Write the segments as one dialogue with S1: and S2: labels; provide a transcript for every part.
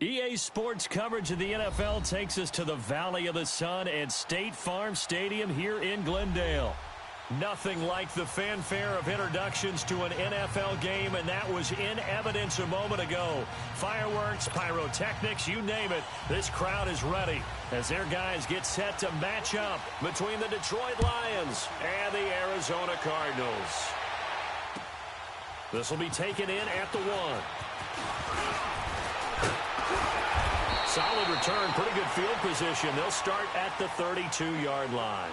S1: EA Sports coverage of the NFL takes us to the Valley of the Sun at State Farm Stadium here in Glendale. Nothing like the fanfare of introductions to an NFL game, and that was in evidence a moment ago. Fireworks, pyrotechnics, you name it, this crowd is ready as their guys get set to match up between the Detroit Lions and the Arizona Cardinals. This will be taken in at the 1. Solid return, pretty good field position. They'll start at the 32-yard line.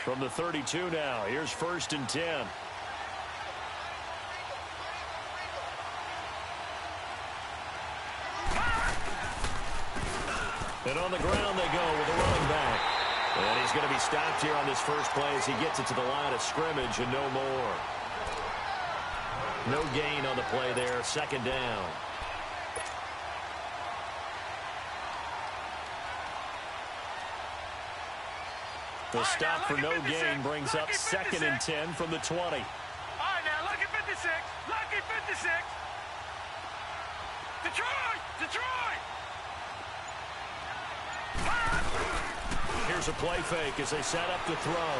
S1: From the 32 now, here's 1st and 10. And on the ground they go with a running back. And he's going to be stopped here on this first play as he gets it to the line of scrimmage and no more. No gain on the play there, 2nd down. The stop for no gain brings up 2nd and 10 from the 20.
S2: All right, now, lucky 56. Lucky 56. Detroit!
S1: Here's a play fake as they set up to throw.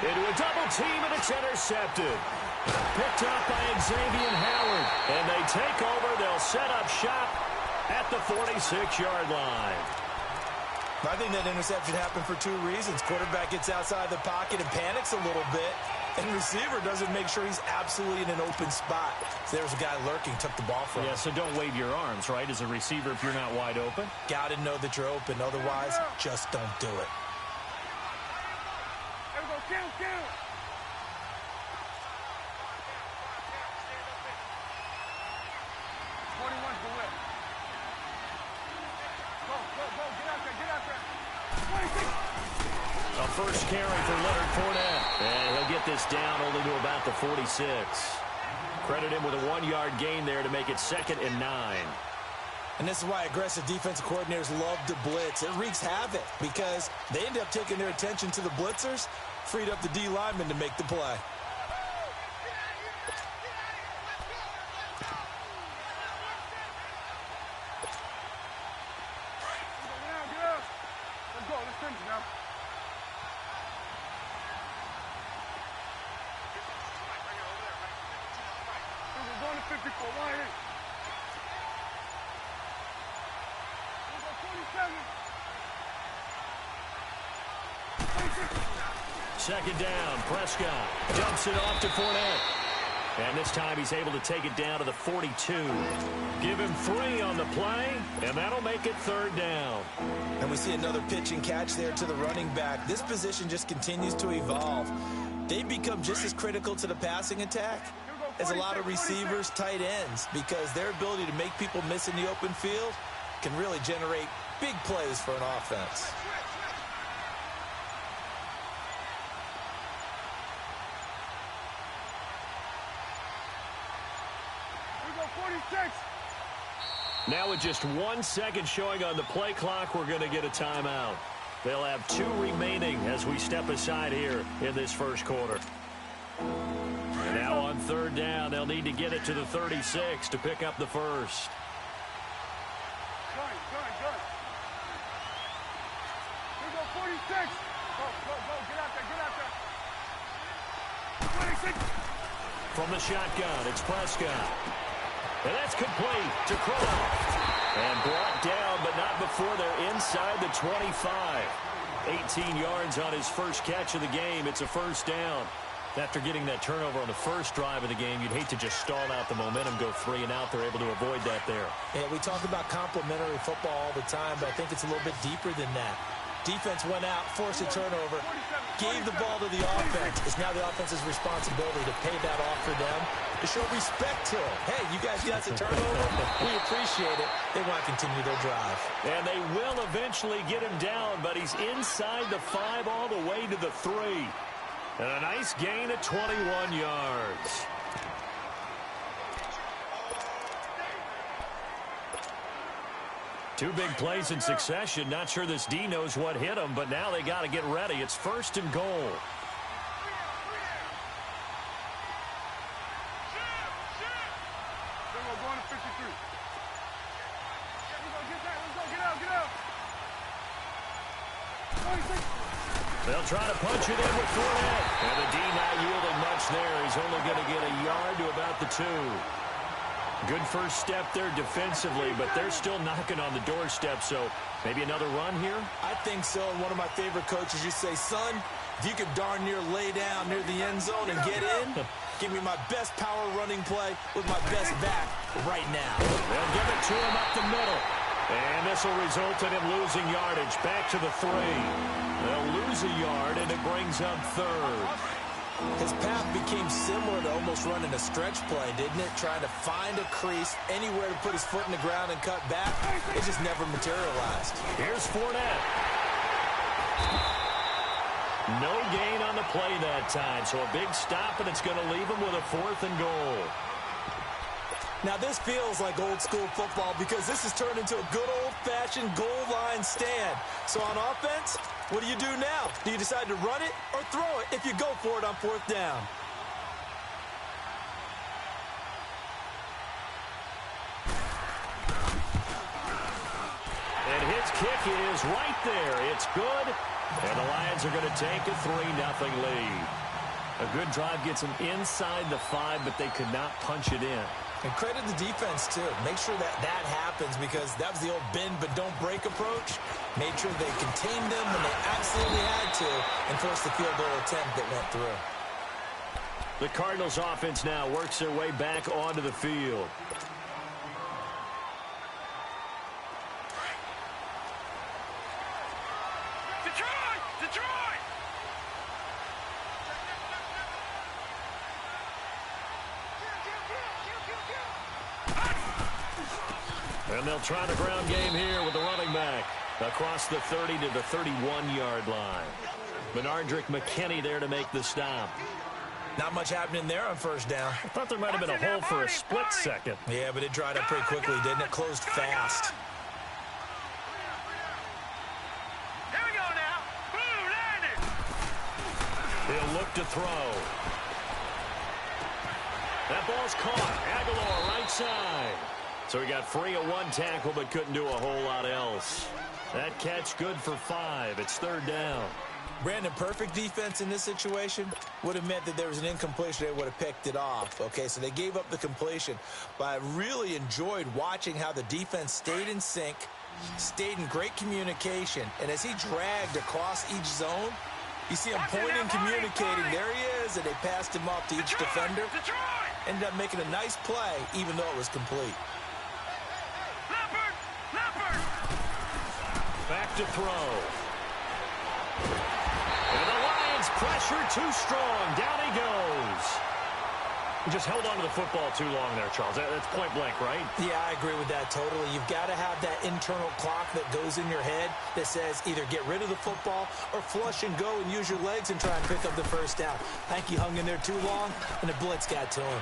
S1: Into a double team, and it's intercepted. Picked up by Xavier Howard. And they take over. They'll set up shop at the 46-yard line.
S3: I think that interception happened for 2 reasons. Quarterback gets outside the pocket and panics a little bit, and receiver doesn't make sure he's absolutely in an open spot. So there's a guy lurking, took the ball from him.
S1: Yeah, so don't wave your arms, right, as a receiver if you're not wide open.
S3: Got to know that you're open. Otherwise, just don't do it.
S2: There we go, count. 21's the whip. Go, get out there. 26.
S1: A first carry for Leonard Fournette. And he'll get this down only to about the 46. Credit him with a 1-yard gain there to make it 2nd and 9.
S3: And this is why aggressive defensive coordinators love to blitz. It wreaks havoc because they end up taking their attention to the blitzers, freed up the D lineman to make the play.
S1: Second down, Prescott dumps it off to Fournette. And this time he's able to take it down to the 42. Give him 3 on the play, and that'll make it 3rd down.
S3: And we see another pitch and catch there to the running back. This position just continues to evolve. They become just as critical to the passing attack as a lot of receivers, tight ends, because their ability to make people miss in the open field can really generate big plays for an offense.
S1: Now with just 1 second showing on the play clock, we're going to get a timeout. They'll have 2 remaining as we step aside here in this first quarter. And now on 3rd down, they'll need to get it to the 36 to pick up the first.
S2: Good. Here we go, 46. Go, get out there. 26.
S1: From the shotgun, it's Prescott. And that's complete to Croft. And brought down, but not before they're inside the 25. 18 yards on his first catch of the game. It's a first down. After getting that turnover on the first drive of the game, you'd hate to just stall out the momentum, go 3 and out. They're able to avoid that there.
S3: Yeah, we talk about complementary football all the time, but I think it's a little bit deeper than that. Defense went out, forced a turnover. gave the ball to the offense. It's now the offense's responsibility to pay that off for them, to show respect to them. Hey, you guys got a turnover? We appreciate it. They want to continue their drive.
S1: And they will eventually get him down, but he's inside the 5 all the way to the 3. And a nice gain of 21 yards. Two big plays in succession. Not sure this D knows what hit him, but now they got to get ready. It's 1st and goal.
S2: Then we'll go into 53. Let's go, get that. Let's go, get out. 26.
S1: They'll try to punch it in with Fournette. And the D not yielding much there. He's only going to get a yard to about the 2. Good first step there defensively, but they're still knocking on the doorstep, so maybe another run here?
S3: I think so. And one of my favorite coaches, you say, son, if you could darn near lay down near the end zone and get in, give me my best power running play with my best back right now.
S1: They'll give it to him up the middle. And this will result in him losing yardage. Back to the 3. They'll lose a yard, and it brings up 3rd.
S3: His path became similar to almost running a stretch play, didn't it? Trying to find a crease, anywhere to put his foot in the ground and cut back. It just never materialized.
S1: Here's Fournette. No gain on the play that time, so a big stop, and it's going to leave him with a 4th and goal.
S3: Now, this feels like old-school football because this has turned into a good old-fashioned goal line stand. So on offense, what do you do now? Do you decide to run it or throw it if you go for it on 4th down?
S1: And his kick is right there. It's good. And the Lions are going to take a 3-0 lead. A good drive gets them inside the 5, but they could not punch it in.
S3: And credit the defense, too. Make sure that happens because that was the old bend but don't break approach. Made sure they contained them when they absolutely had to and forced the field goal attempt that went through.
S1: The Cardinals offense now works their way back onto the field.
S2: Detroit!
S1: And they'll try the ground game here with the running back. Across the 30 to the 31-yard line. Benardrick McKinney there to make the stop.
S3: Not much happening there on 1st down.
S1: I thought there might have been a hole for a split second.
S3: Yeah, but it dried up pretty quickly, didn't it? Closed fast.
S2: Here we go now. Boom, landed.
S1: He'll look to throw. That ball's caught. Aguilar right side. So he got free of 1 tackle but couldn't do a whole lot else. That catch good for 5. It's 3rd down.
S3: Brandon, perfect defense in this situation would have meant that there was an incompletion. They would have picked it off. Okay, so they gave up the completion. But I really enjoyed watching how the defense stayed in sync, stayed in great communication. And as he dragged across each zone, you see him pointing, communicating. There he is, and they passed him off to each defender. Ended up making a nice play, even though it was complete.
S1: Back to throw. And the Lions pressure too strong. Down he goes. He just held on to the football too long there, Charles. That's point blank, right?
S3: Yeah, I agree with that totally. You've got to have that internal clock that goes in your head that says either get rid of the football or flush and go and use your legs and try and pick up the 1st down. I think he hung in there too long, and the blitz got to him.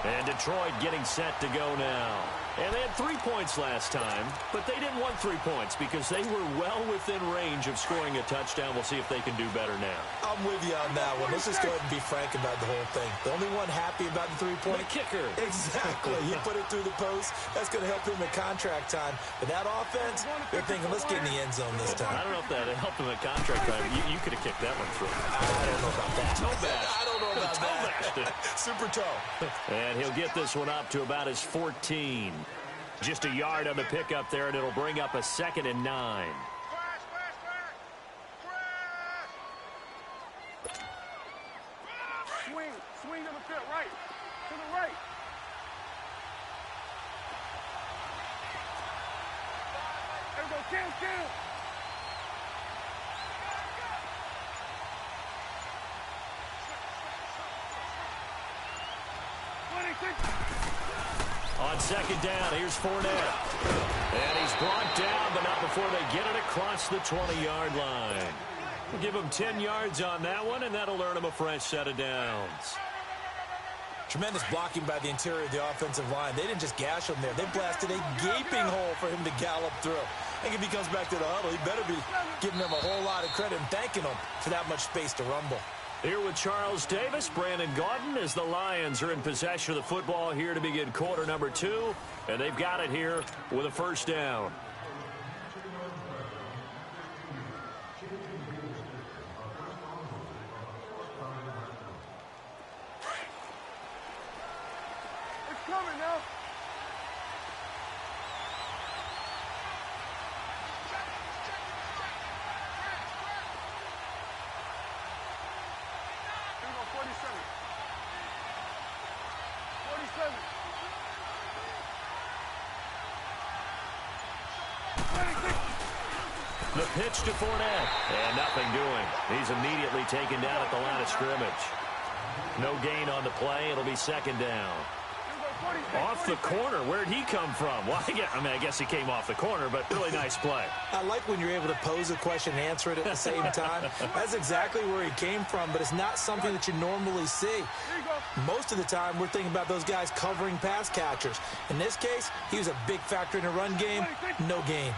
S1: And Detroit getting set to go now. And they had 3 points last time, but they didn't want 3 points because they were well within range of scoring a touchdown. We'll see if they can do better now.
S3: I'm with you on that one. Let's just go ahead and be frank about the whole thing. The only one happy about the 3-point
S1: kicker.
S3: Exactly. He put it through the post. That's going to help him in contract time. But that offense, they're thinking, let's get in the end zone this time.
S1: I don't know if that helped him in contract time. You could have kicked that one through.
S3: I don't know about that.
S1: Toe-bashed.
S3: I don't know about that. Super toe.
S1: And he'll get this one up to about his 14. Just a yard on the pickup there, and it'll bring up a 2nd and 9.
S2: Swing to the field, right. To the right. go, kill. 26.
S1: On second down, here's Fournette. And he's brought down, but not before they get it across the 20-yard line. We'll give him 10 yards on that one, and that'll earn him a fresh set of downs.
S3: Tremendous blocking by the interior of the offensive line. They didn't just gash him there. They blasted a gaping hole for him to gallop through. I think if he comes back to the huddle, he better be giving them a whole lot of credit and thanking them for that much space to rumble.
S1: Here with Charles Davis, Brandon Gaudin, as the Lions are in possession of the football here to begin quarter number 2. And they've got it here with a first down.
S2: It's coming now. Here we go, 47. 47. 26.
S1: The pitch to Fournette. And nothing doing. He's immediately taken down at the line of scrimmage. No gain on the play. It'll be second down. Off the corner. Where'd he come from? Well, I guess he came off the corner, but really nice play.
S3: I like when you're able to pose a question and answer it at the same time. That's exactly where he came from, but it's not something that you normally see. Most of the time, we're thinking about those guys covering pass catchers. In this case, he was a big factor in the run game. No gain.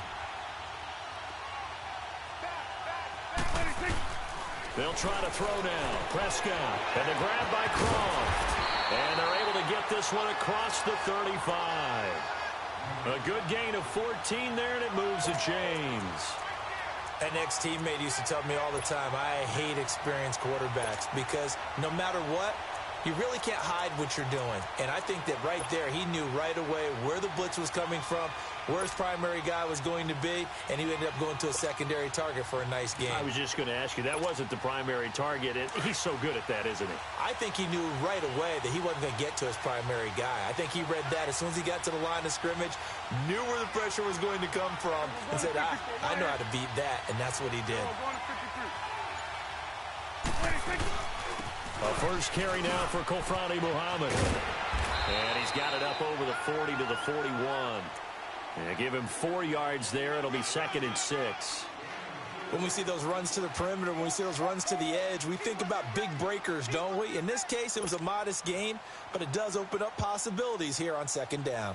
S1: They'll try to throw now. Prescott. And the grab by Croft. And they're able to get this one across the 35. A good gain of 14 there, and it moves to James.
S3: An ex-teammate used to tell me all the time, I hate experienced quarterbacks because no matter what, you really can't hide what you're doing. And I think that right there, he knew right away where the blitz was coming from, where his primary guy was going to be, and he ended up going to a secondary target for a nice game.
S1: I was just going to ask you, that wasn't the primary target, and he's so good at that, isn't he?
S3: I think he knew right away that he wasn't going to get to his primary guy. I think he read that as soon as he got to the line of scrimmage, knew where the pressure was going to come from, and said, I know how to beat that, and that's what he did.
S1: A first carry now for Kofrani Muhammad. And he's got it up over the 40 to the 41. And give him 4 yards there. It'll be second and 6.
S3: When we see those runs to the perimeter, when we see those runs to the edge, we think about big breakers, don't we? In this case, it was a modest gain, but it does open up possibilities here on second down.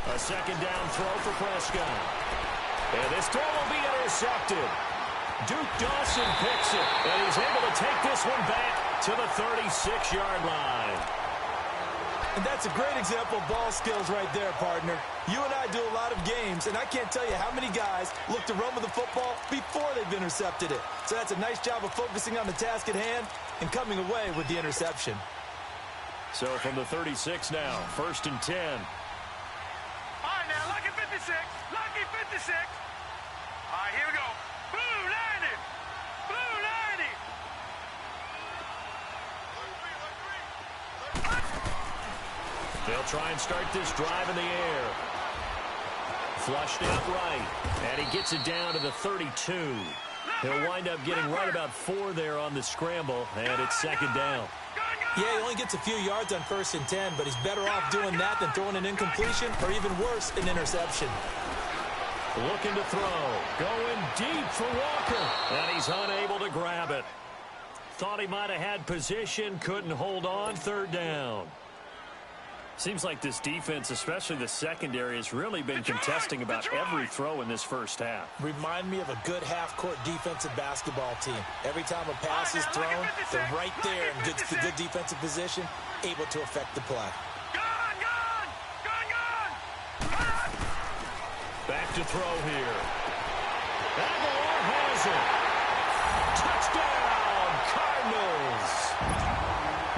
S1: A second down throw for Prescott. And this throw will be intercepted. Duke Dawson picks it, and he's able to take this one back to the 36-yard line.
S3: And that's a great example of ball skills right there, partner. You and I do a lot of games, and I can't tell you how many guys look to run with the football before they've intercepted it. So that's a nice job of focusing on the task at hand and coming away with the interception.
S1: So from the 36 now, first and 10.
S2: All right, now, lucky 56. Lucky 56. All right, here we go. Blue 90. Blue 90.
S1: They'll try and start this drive in the air. Flushed out right. And he gets it down to the 32. He'll wind up getting right about 4 there on the scramble, and it's second down.
S3: Yeah, he only gets a few yards on first and 10, but he's better off doing that than throwing an incompletion or even worse, an interception.
S1: Looking to throw. Going deep for Walker. And he's unable to grab it. Thought he might have had position, couldn't hold on, third down. Seems like this defense, especially the secondary, has really been contesting about every throw in this first half.
S3: Remind me of a good half-court defensive basketball team. Every time a pass is thrown, they're right there in good defensive position, able to affect the play.
S1: Back to throw here. Aguilar has it. Touchdown, Cardinals.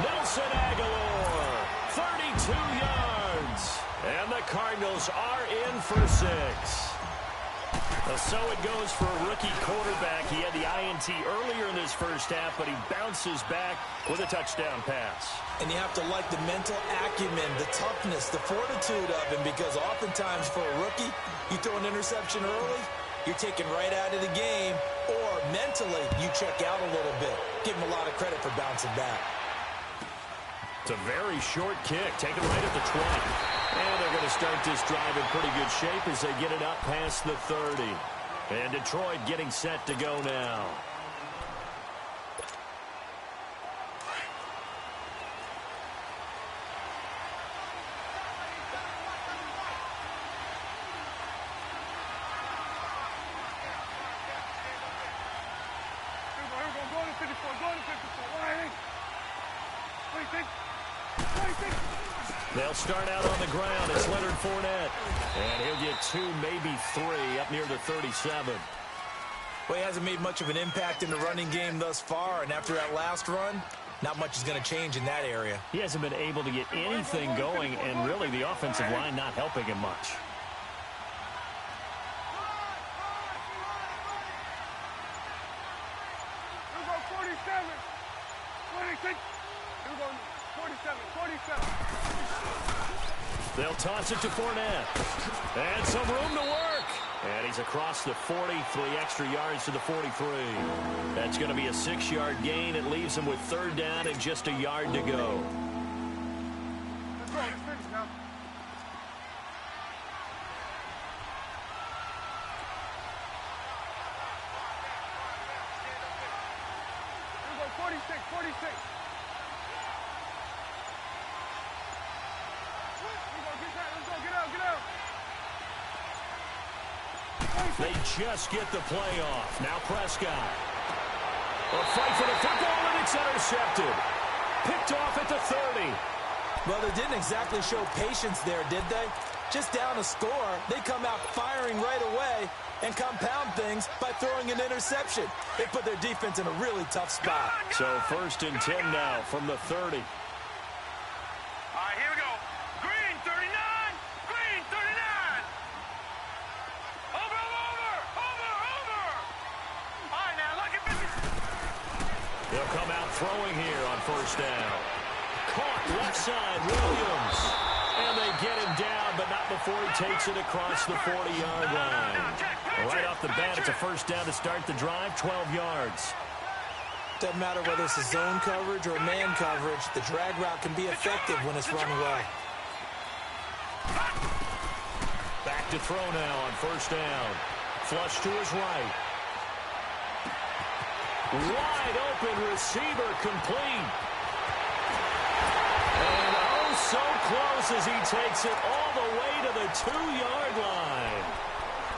S1: Nelson Aguilar, 32 yards. And the Cardinals are in for 6. So it goes for a rookie quarterback. He had the INT earlier in this first half, but he bounces back with a touchdown pass.
S3: And you have to like the mental acumen, the toughness, the fortitude of him, because oftentimes for a rookie, you throw an interception early, you're taken right out of the game, or mentally you check out a little bit. Give him a lot of credit for bouncing back.
S1: It's a very short kick, taken right at the 20. And they're going to start this drive in pretty good shape as they get it up past the 30. And Detroit getting set to go now. They'll start out on the ground. It's Leonard Fournette. And he'll get 2, maybe 3 up near the 37.
S3: Well, he hasn't made much of an impact in the running game thus far, and after that last run, not much is going to change in that area.
S1: He hasn't been able to get anything going, and really the offensive line not helping him much. They'll toss it to Fournette. And some room to work. And he's across the 40, 3 extra yards to the 43. That's going to be a 6-yard gain. It leaves him with 3rd down and just a yard to go.
S2: Let's go. Let's finish now. Here we go, 46, 46.
S1: They just get the play off. Now Prescott. A fight for the football, and it's intercepted. Picked off at the 30.
S3: Well, they didn't exactly show patience there, did they? Just down a score, they come out firing right away and compound things by throwing an interception. They put their defense in a really tough spot.
S1: So 1st and 10 now from the 30.
S2: All right, here we go. Green, 39. Green, 39. Over. All right, now, look at 50.
S1: He'll come out throwing here on 1st down. Caught left side, Williams. And they get him down, but not before he takes it across the 40-yard line. Right off the bat, it's a 1st down to start the drive, 12 yards.
S3: Doesn't matter whether it's a zone coverage or a man coverage, the drag route can be effective when it's run well.
S1: Back to throw now on 1st down. Flush to his right. Wide open receiver complete. And oh, so close as he takes it all the way to the 2-yard line.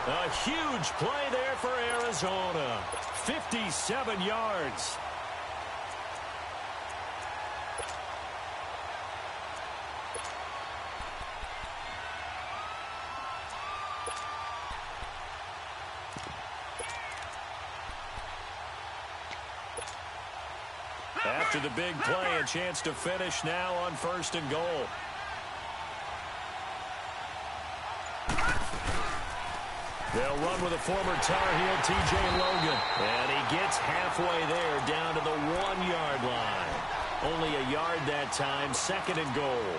S1: A huge play there for Arizona. 57 yards. After the big play, a chance to finish now on 1st and goal. They'll run with a former Tar Heel, T.J. Logan. And he gets halfway there down to the 1-yard line. Only a yard that time, 2nd and goal.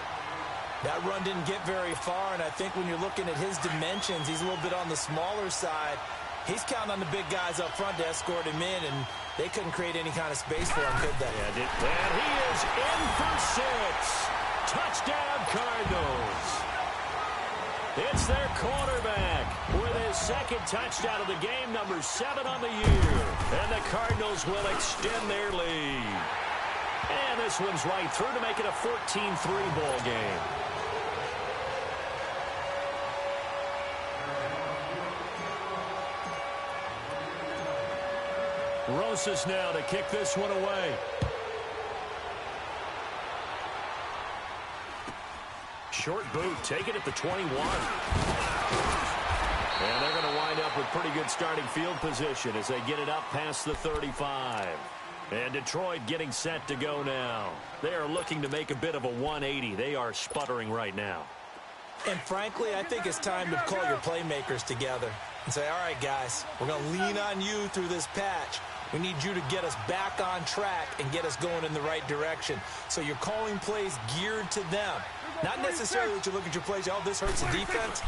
S3: That run didn't get very far, and I think when you're looking at his dimensions, he's a little bit on the smaller side. He's counting on the big guys up front to escort him in, and they couldn't create any kind of space for him, could they?
S1: Yeah, and he is in for 6. Touchdown, Cardinals. It's their quarterback with his 2nd touchdown of the game, number 7 on the year. And the Cardinals will extend their lead. And this one's right through to make it a 14-3 ball game. Rosas now to kick this one away. Short boot, take it at the 21. And they're going to wind up with pretty good starting field position as they get it up past the 35. And Detroit getting set to go now. They are looking to make a bit of a 180. They are sputtering right now.
S3: And frankly, I think it's time to call your playmakers together and say, all right, guys, we're going to lean on you through this patch. We need you to get us back on track and get us going in the right direction. So you're calling plays geared to them. Not necessarily that you look at your plays, oh, this hurts the defense.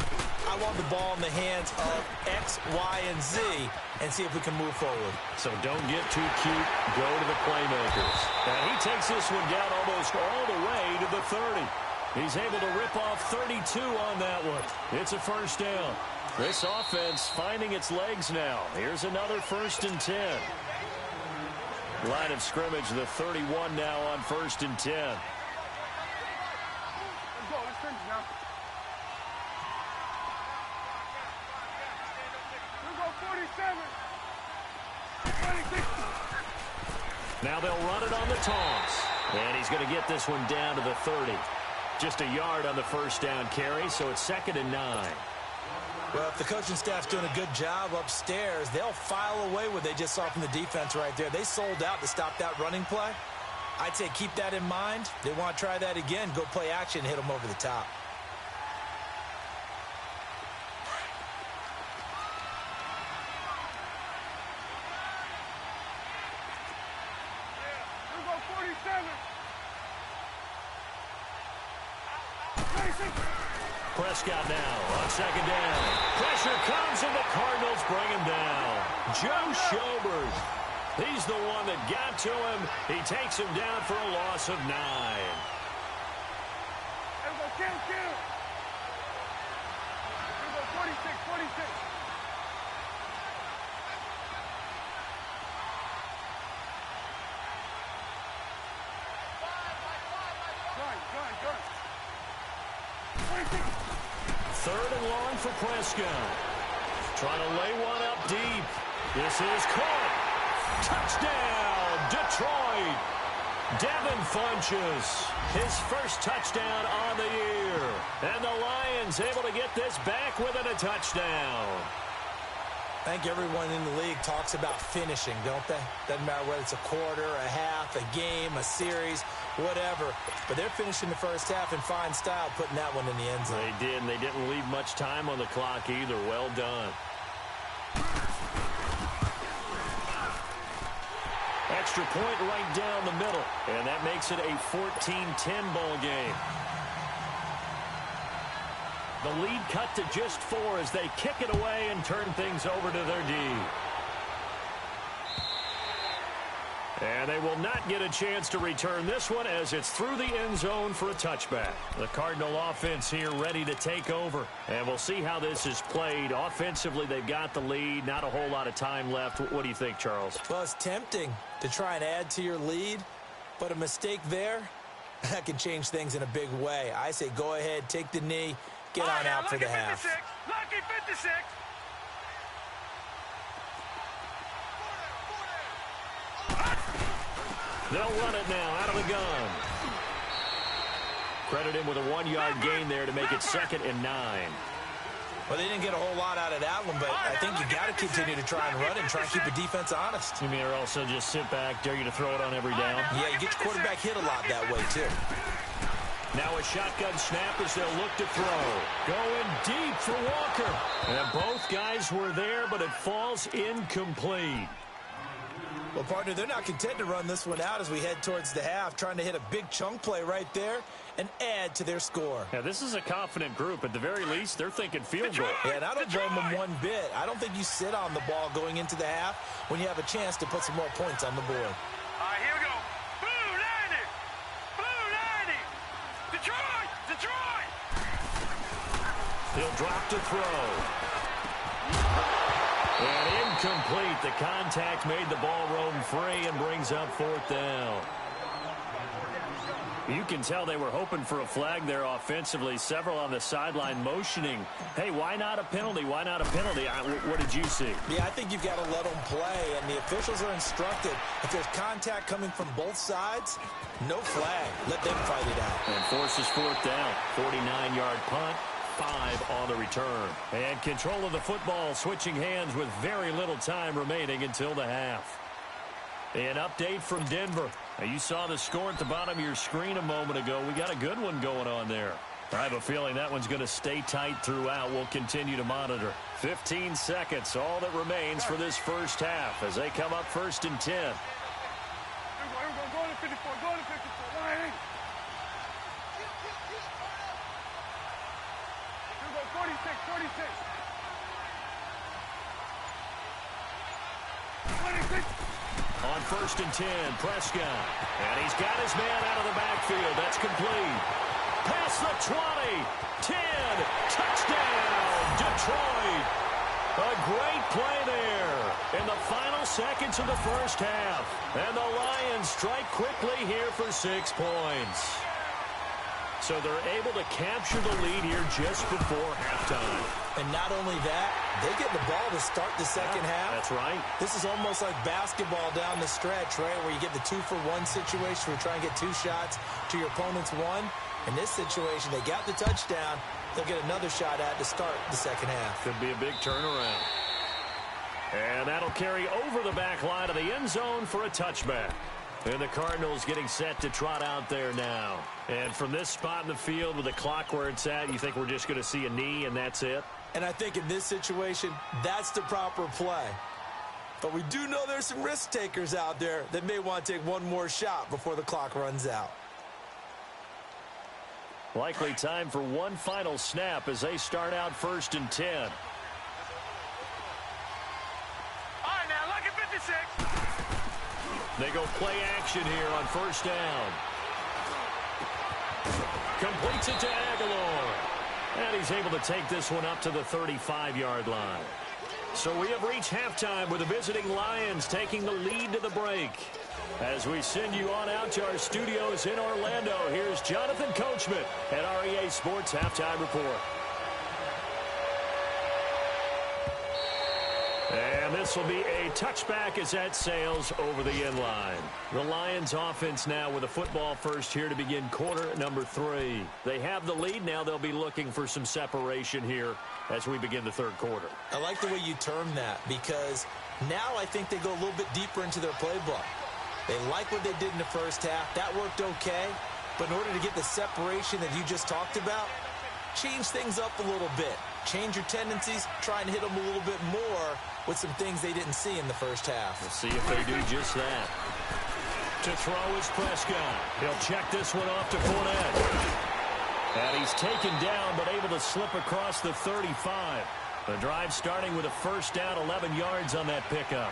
S3: I want the ball in the hands of X, Y, and Z and see if we can move forward.
S1: So don't get too cute. Go to the playmakers. And he takes this one down almost all the way to the 30. He's able to rip off 32 on that one. It's a first down. This offense finding its legs now. Here's another 1st and 10. Line of scrimmage, the 31 now on 1st and 10.
S2: Let's go. Let's finish now. We'll go 47. 26.
S1: Now they'll run it on the toss. And he's going to get this one down to the 30. Just a yard on the first down carry, so it's 2nd and 9.
S3: Well, if the coaching staff's doing a good job upstairs, they'll file away what they just saw from the defense right there. They sold out to stop that running play. I'd say keep that in mind. They want to try that again. Go play action and hit them over the top.
S2: We'll go 47. 26.
S1: Prescott now on 2nd down. Pressure comes and the Cardinals bring him down. Joe Schobert. He's the one that got to him. He takes him down for a loss of 9.
S2: We'll go kill. We'll go 46. 46. Good. 26.
S1: 3rd and long for Prescott. Trying to lay one up deep. This is caught. Touchdown, Detroit. Devin Funchess, his first touchdown on the year. And the Lions able to get this back within a touchdown.
S3: I think everyone in the league talks about finishing, don't they? Doesn't matter whether it's a quarter, a half, a game, a series, whatever. But they're finishing the first half in fine style, putting that one in the end zone.
S1: They did, and they didn't leave much time on the clock either. Well done. Extra point right down the middle, and that makes it a 14-10 ball game. The lead cut to just 4 as they kick it away and turn things over to their D. And they will not get a chance to return this one as it's through the end zone for a touchback. The Cardinal offense here ready to take over. And we'll see how this is played. Offensively, they've got the lead. Not a whole lot of time left. What do you think, Charles?
S3: Well, it's tempting to try and add to your lead, but a mistake there, that can change things in a big way. I say go ahead, take the knee, get on out for the half.
S2: Lucky 56.
S1: They'll run it now out of the gun. Credit him with a 1-yard gain there to make it 2nd and 9.
S3: Well, they didn't get a whole lot out of that one, but I think you got to continue to try and run and try and keep the defense honest.
S1: You mean or also just sit back, dare you to throw it on every down?
S3: Yeah, you get your quarterback hit a lot that way, too.
S1: Now a shotgun snap as they'll look to throw. Going deep for Walker. And both guys were there, but it falls incomplete.
S3: Well, partner, they're not content to run this one out as we head towards the half, trying to hit a big chunk play right there and add to their score.
S1: Yeah, this is a confident group. At the very least, they're thinking field goal.
S3: Yeah, and I don't blame them one bit. I don't think you sit on the ball going into the half when you have a chance to put some more points on the board.
S2: All right, here we go. Blue 90. Blue 90. Detroit.
S1: He'll drop to throw. And incomplete. The contact made the ball roam free and brings up 4th down. You can tell they were hoping for a flag there offensively. Several on the sideline motioning. Hey, why not a penalty? Why not a penalty? What did you see?
S3: Yeah, I think you've got to let them play, and the officials are instructed. If there's contact coming from both sides, no flag. Let them fight it out.
S1: And forces 4th down. 49-yard punt. 5 on the return. And control of the football switching hands with very little time remaining until the half. An update from Denver. Now, you saw the score at the bottom of your screen a moment ago. We got a good one going on there. I have a feeling that one's going to stay tight throughout. We'll continue to monitor. 15 seconds, all that remains for this first half as they come up first and 10.
S2: Here we go. Go to 54. Go to 54. Here we go. 46. 46. 26.
S1: On first and 10, Prescott. And he's got his man out of the backfield. That's complete. Past the 20, 10, touchdown, Detroit. A great play there in the final seconds of the first half. And the Lions strike quickly here for 6 points. So they're able to capture the lead here just before halftime.
S3: And not only that, they get the ball to start the second half.
S1: That's right.
S3: This is almost like basketball down the stretch, right, where you get the 2-for-1 situation where you try and get 2 shots to your opponent's 1. In this situation, they got the touchdown. They'll get another shot at to start the second half.
S1: Could be a big turnaround. And that'll carry over the back line of the end zone for a touchback. And the Cardinals getting set to trot out there now. And from this spot in the field with the clock where it's at, you think we're just going to see a knee and that's it?
S3: And I think in this situation, that's the proper play. But we do know there's some risk takers out there that may want to take one more shot before the clock runs out.
S1: Likely time for one final snap as they start out first and 10.
S2: All right, now, look at 56.
S1: They go play action here on first down. Completes it to Aguilar. And he's able to take this one up to the 35-yard line. So we have reached halftime with the visiting Lions taking the lead to the break. As we send you on out to our studios in Orlando, here's Jonathan Coachman at REA Sports Halftime Report. And this will be a touchback as that sails over the end line. The Lions offense now with a football first here to begin quarter number 3. They have the lead. Now they'll be looking for some separation here as we begin the third quarter.
S3: I like the way you term that because now I think they go a little bit deeper into their playbook. They like what they did in the first half. That worked okay. But in order to get the separation that you just talked about, change things up a little bit. Change your tendencies. Try and hit them a little bit more with some things they didn't see in the first half.
S1: We'll see if they do just that. To throw is Prescott. He'll check this one off to Fournette. And he's taken down but able to slip across the 35. The drive starting with a first down, 11 yards on that pickup.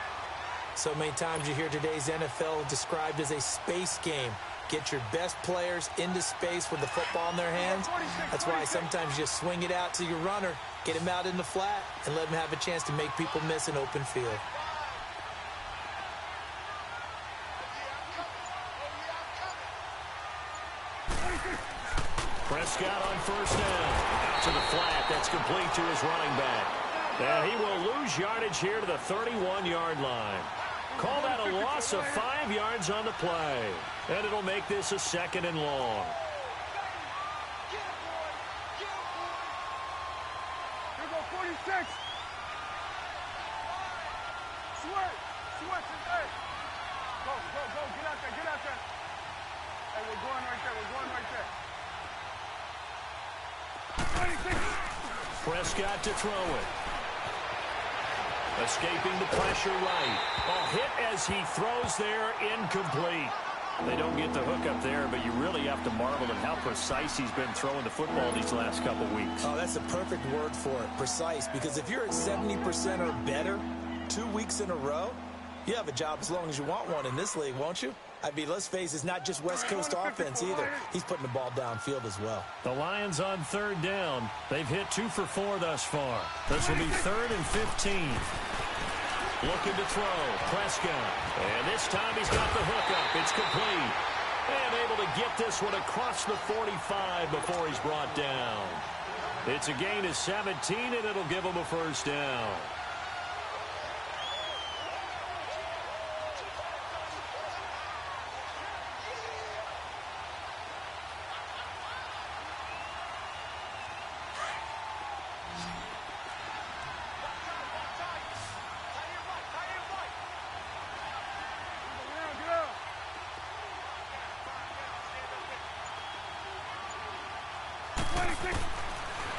S3: So many times you hear today's NFL described as a space game. Get your best players into space with the football in their hands. That's why sometimes you just swing it out to your runner, get him out in the flat, and let him have a chance to make people miss an open field.
S1: Prescott on first down. Out to the flat. That's complete to his running back. And he will lose yardage here to the 31-yard line. Call that a loss of 5 yards on the play. And it'll make this a second and long.
S2: Here go 46. Sweat. Hey. Go. Get out there. Hey, we're going right there. 26.
S1: Prescott to throw it. Escaping the pressure right. A hit as he throws there, incomplete. They don't get the hook up there, but you really have to marvel at how precise he's been throwing the football these last couple weeks.
S3: Oh, that's the perfect word for it, precise, because if you're at 70% or better 2 weeks in a row, you have a job as long as you want one in this league, won't you? I mean, let's face it, it's not just West Coast offense either. He's putting the ball downfield as well.
S1: The Lions on third down. They've hit 2 for 4 thus far. This will be 3rd and 15. Looking to throw, Prescott. And this time he's got the hook up. It's complete. And able to get this one across the 45 before he's brought down. It's a gain of 17, and it'll give him a first down.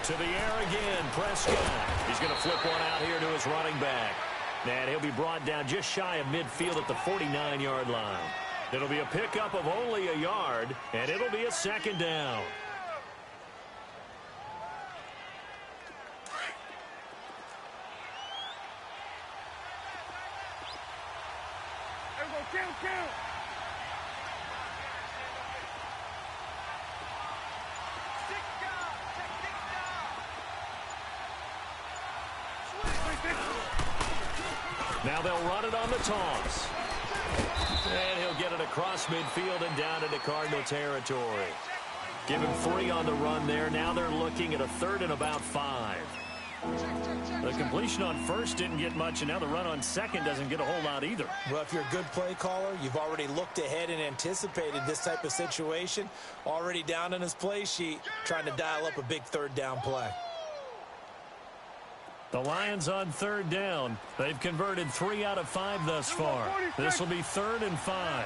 S1: To the air again, Prescott. He's going to flip one out here to his running back. And he'll be brought down just shy of midfield at the 49-yard line. It'll be a pickup of only a yard, and it'll be a second down. Now they'll run it on the toss. And he'll get it across midfield and down into Cardinal territory. Give him 3 on the run there. Now they're looking at a 3rd and about 5. The completion on first didn't get much, and now the run on second doesn't get a whole lot either.
S3: Well, if you're a good play caller, you've already looked ahead and anticipated this type of situation. Already down on his play sheet, trying to dial up a big 3rd down play.
S1: The Lions on 3rd down. They've converted 3 out of 5 thus far. This will be 3rd and 5.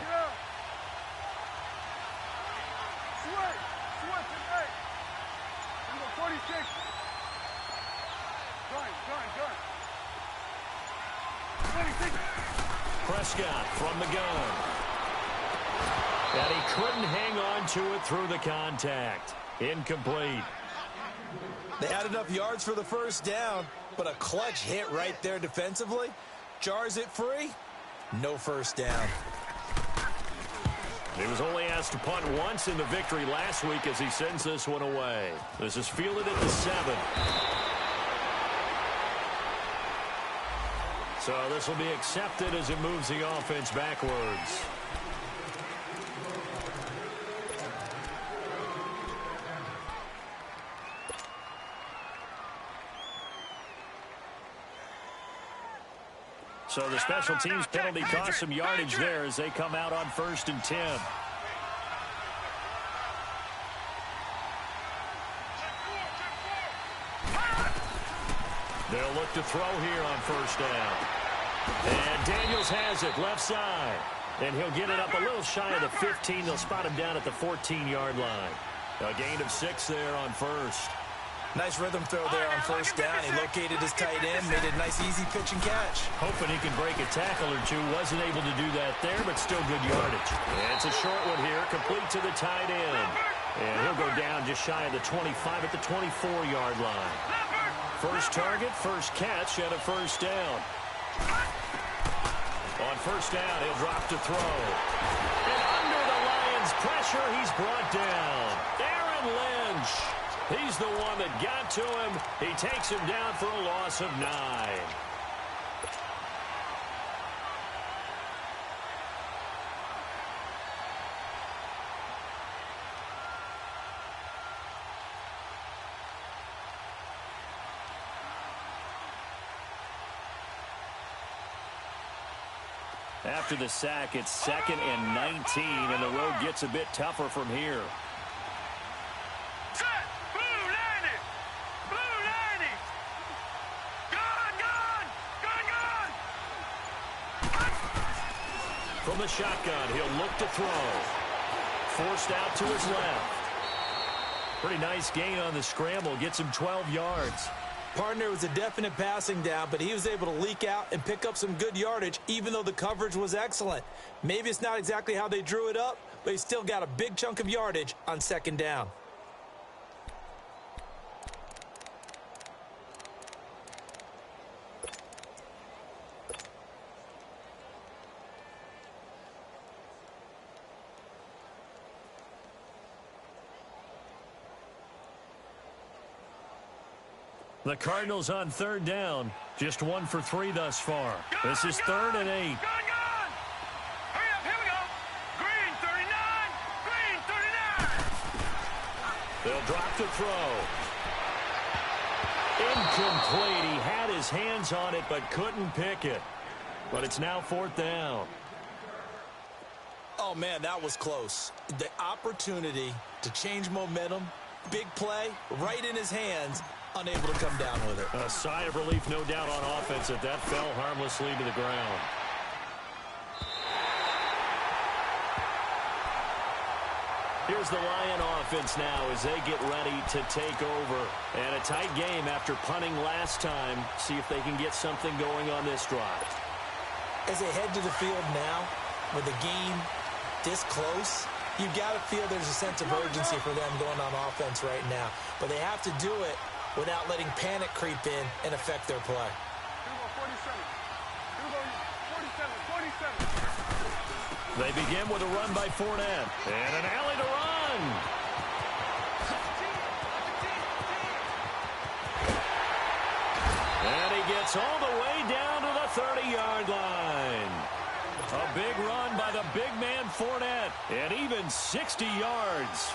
S1: Prescott from the gun. And he couldn't hang on to it through the contact. Incomplete.
S3: They had enough yards for the 1st down, but a clutch hit right there defensively. Jars it free. No 1st down.
S1: He was only asked to punt once in the victory last week as he sends this one away. This is fielded at the 7. So this will be accepted as it moves the offense backwards. So the special teams penalty cost some yardage there as they come out on 1st and 10. They'll look to throw here on 1st down. And Daniels has it left side. And he'll get it up a little shy of the 15. They'll spot him down at the 14-yard line. A gain of 6 there on 1st.
S3: Nice rhythm throw there on 1st down. He located his tight end, made a nice easy pitch and catch.
S1: Hoping he can break a tackle or two. Wasn't able to do that there, but still good yardage. And it's a short one here, complete to the tight end. And he'll go down just shy of the 25 at the 24-yard line. First target, first catch, and a 1st down. On 1st down, he'll drop to throw. And under the Lions' pressure, he's brought down. Aaron Lynch. He's the one that got to him. He takes him down for a loss of 9. After the sack, it's 2nd and 19, and the road gets a bit tougher from here. From the shotgun, he'll look to throw. Forced out to his left. Pretty nice gain on the scramble. Gets him 12 yards.
S3: Partner was a definite passing down, but he was able to leak out and pick up some good yardage, even though the coverage was excellent. Maybe it's not exactly how they drew it up, but he still got a big chunk of yardage on 2nd down.
S1: The Cardinals on 3rd down. Just 1 for 3 thus far. This is 3rd and 8.
S2: Hurry up, here we go. Green 39, green 39.
S1: They'll drop to throw. Incomplete. He had his hands on it but couldn't pick it. But it's now 4th down.
S3: Oh, man, that was close. The opportunity to change momentum, big play, right in his hands, unable to come down with it.
S1: A sigh of relief, no doubt, on offense that fell harmlessly to the ground. Here's the Lion offense now as they get ready to take over. And a tight game after punting last time. See if they can get something going on this drive.
S3: As they head to the field now, with the game this close, you've got to feel there's a sense of urgency for them going on offense right now. But they have to do it without letting panic creep in and affect their play.
S1: They begin with a run by Fournette. And an alley to run. And he gets all the way down to the 30-yard line. A big run by the big man Fournette. And even 60 yards.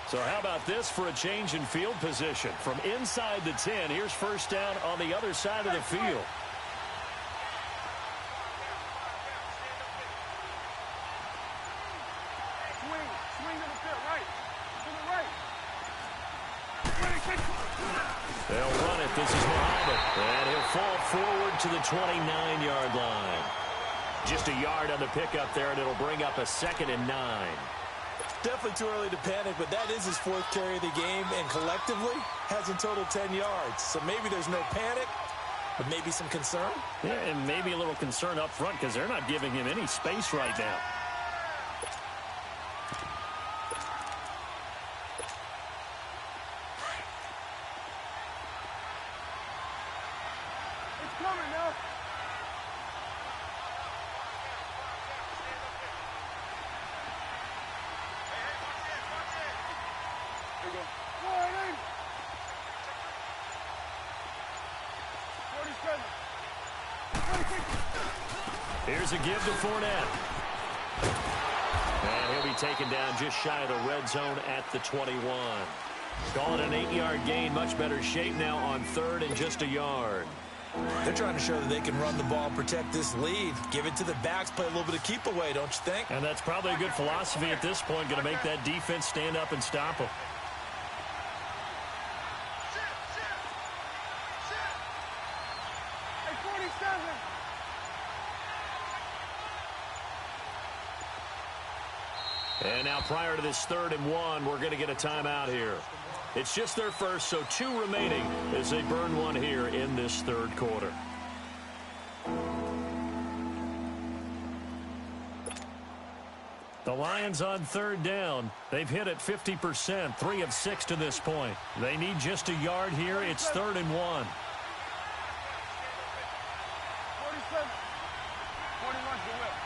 S1: So how about this for a change in field position? From inside the 10, here's first down on the other side of the field.
S2: Swing to the field, right. To the right.
S1: They'll run it. This is Muhammad. And he'll fall forward to the 29-yard line. Just a yard on the pickup there, and it'll bring up a 2nd and 9.
S3: Definitely too early to panic, but that is his 4th carry of the game, and collectively has in total 10 yards. So maybe there's no panic, but maybe some concern.
S1: Yeah, and maybe a little concern up front because they're not giving him any space right now.
S2: It's coming now.
S1: Here's a give to Fournette. And he'll be taken down just shy of the red zone at the 21. Call it an 8-yard gain. Much better shape now on 3rd and just a yard.
S3: They're trying to show that they can run the ball and protect this lead. Give it to the backs, play a little bit of keep away, don't you think?
S1: And that's probably a good philosophy at this point. Going to make that defense stand up and stop them. And now prior to this 3rd and 1, we're going to get a timeout here. It's just their first, so 2 remaining as they burn one here in this 3rd quarter. The Lions on 3rd down. They've hit it 50%, 3 of 6 to this point. They need just a yard here. It's 3rd and 1.
S2: 47. 21 to the left.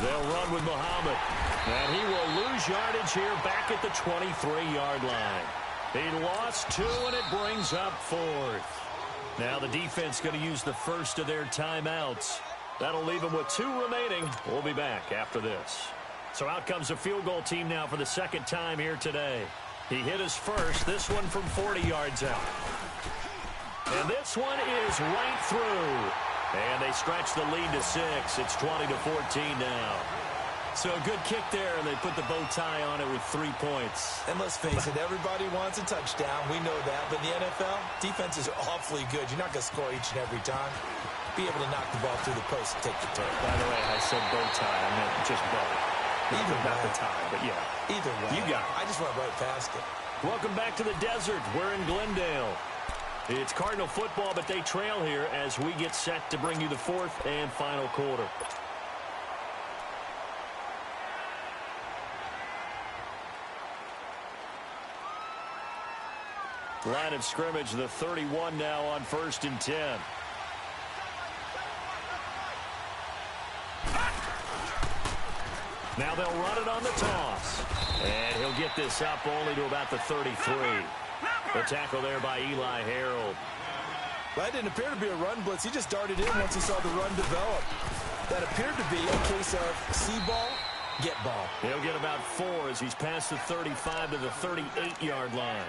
S1: They'll run with Muhammad. And he will lose yardage here back at the 23-yard line. He lost 2, and it brings up 4th. Now the defense going to use the first of their timeouts. That'll leave them with 2 remaining. We'll be back after this. So out comes a field goal team now for the 2nd time here today. He hit his first, this one from 40 yards out. And this one is right through. And they stretch the lead to 6. It's 20-14 now. So a good kick there, and they put the bow tie on it with 3 points.
S3: And let's face it, everybody wants a touchdown. We know that. But in the NFL, defenses are awfully good. You're not going to score each and every time. Be able to knock the ball through the post and take the turn.
S1: By the way, I said bow tie. I meant just bow.
S3: Either way.
S1: Not the tie, but yeah.
S3: Either way.
S1: You got it.
S3: I just went right past it.
S1: Welcome back to the desert. We're in Glendale. It's Cardinal football, but they trail here as we get set to bring you the 4th and final quarter. Line of scrimmage, the 31 now on 1st and 10. Now they'll run it on the toss. And he'll get this up only to about the 33. The tackle there by Eli Harold.
S3: Well, that didn't appear to be a run blitz. He just darted in once he saw the run develop. That appeared to be a case of see ball, get ball.
S1: He'll get about 4 as he's past the 35 to the 38-yard line.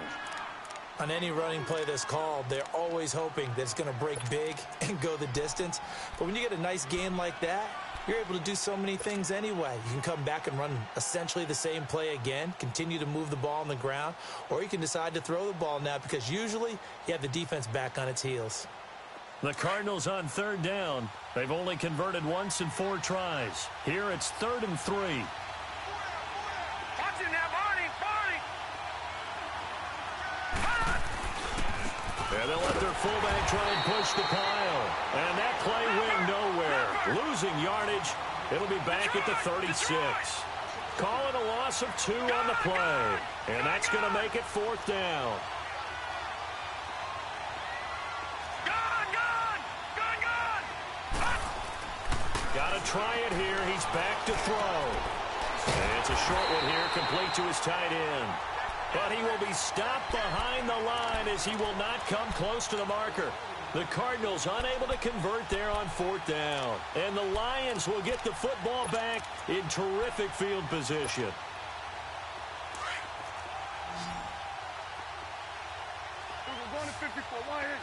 S3: On any running play that's called, they're always hoping that it's going to break big and go the distance. But when you get a nice gain like that, you're able to do so many things anyway. You can come back and run essentially the same play again, continue to move the ball on the ground, or you can decide to throw the ball now because usually you have the defense back on its heels.
S1: The Cardinals on third down. They've only converted once in 4 tries. Here it's 3rd and 3.
S2: Watch it now, Barney.
S1: And they'll let their fullback try and push the pile. And that play went nowhere. Losing yardage. It'll be back at the 36. Calling a loss of 2 on the play. And that's going to make it 4th down. Got to try it here. He's back to throw. And it's a short one here, complete to his tight end. But he will be stopped behind the line as he will not come close to the marker. The Cardinals unable to convert there on 4th down. And the Lions will get the football back in terrific field position.
S2: We're going to 54. Why hit?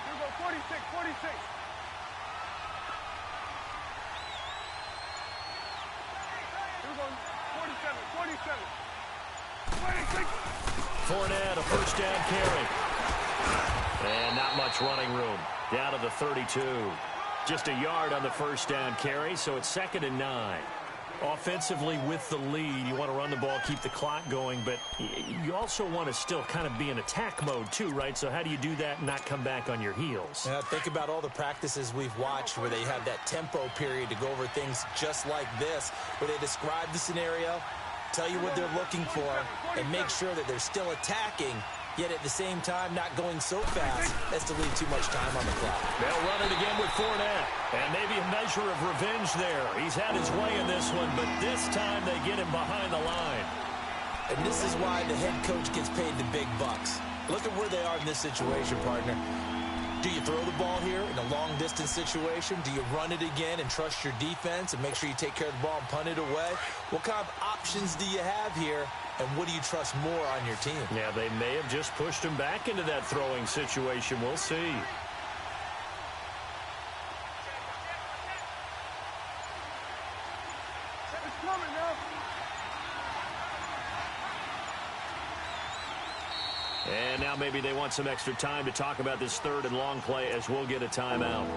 S2: Here we go, 46, 46. Here we go, 47, 47. 26.
S1: Fournette, a first down carry. And not much running room. Down to the 32. Just a yard on the first down carry, so it's 2nd and 9. Offensively with the lead, you want to run the ball, keep the clock going, but you also want to still kind of be in attack mode too, right? So how do you do that and not come back on your heels?
S3: Yeah, think about all the practices we've watched where they have that tempo period to go over things just like this, where they describe the scenario, tell you what they're looking for, and make sure that they're still attacking, yet at the same time not going so fast as to leave too much time on the clock.
S1: They'll run it again with Fournette. And maybe a measure of revenge there. He's had his way in this one, but this time they get him behind the line.
S3: And this is why the head coach gets paid the big bucks. Look at where they are in this situation, partner. Do you throw the ball here in a long-distance situation? Do you run it again and trust your defense and make sure you take care of the ball and punt it away? What kind of options do you have here, and what do you trust more on your team?
S1: Yeah, they may have just pushed him back into that throwing situation. We'll see.
S2: It's coming now.
S1: And now maybe they want some extra time to talk about this 3rd and long play as we'll get a timeout.